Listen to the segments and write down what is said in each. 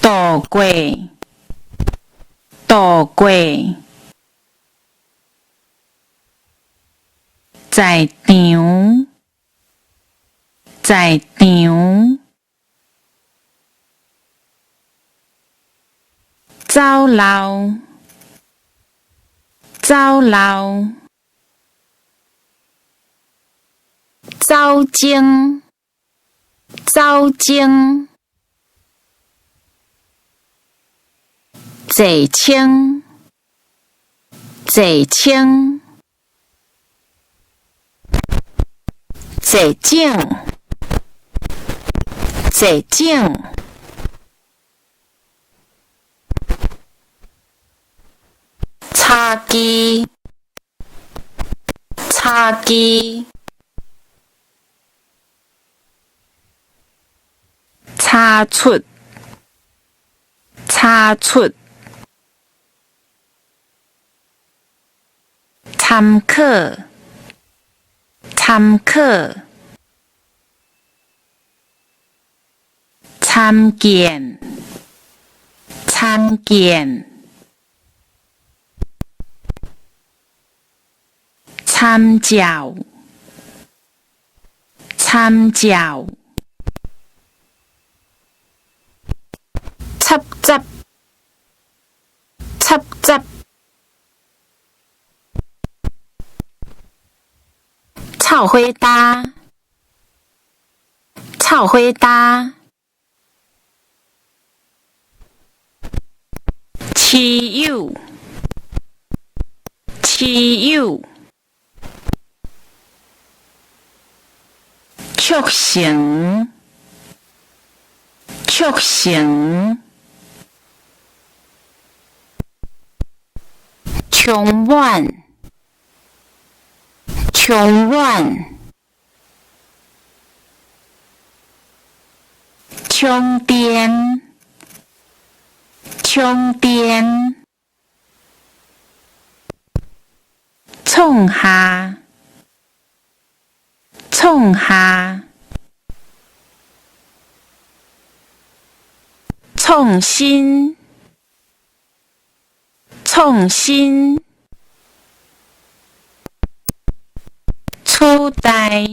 渡过，渡过，在场，在场，走路，走路，走精，走精。坐清，坐清，坐正，坐正，叉机，叉机，叉出，叉出。参考，参考，参见，参见，参照，参照，插杂，插杂。草花搭，草花搭，持有，持有，促成，促成，充满。充满，充电，充电，创下，创下，创新，创新。初代，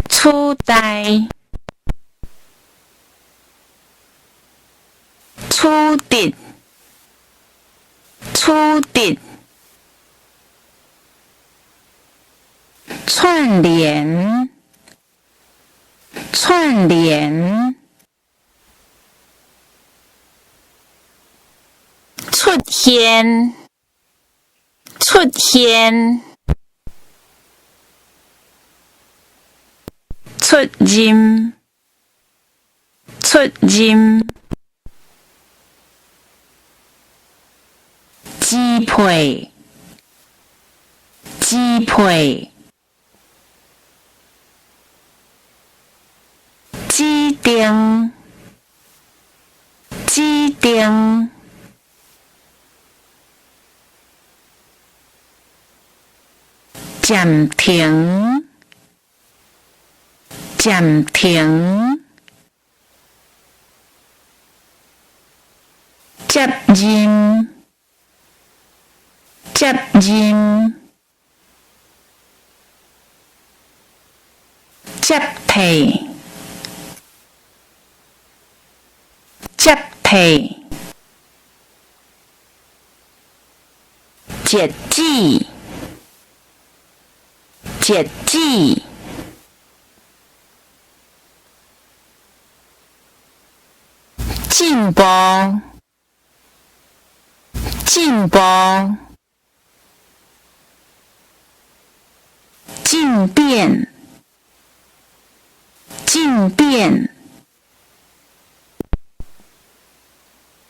初代，初的，初的，串联，串联，出现，出现。出任，出任，支配，支配，指定，指定，暂停。暂停，接任，接任，接替，接替，截止，截止。进步，进步，进变，进变。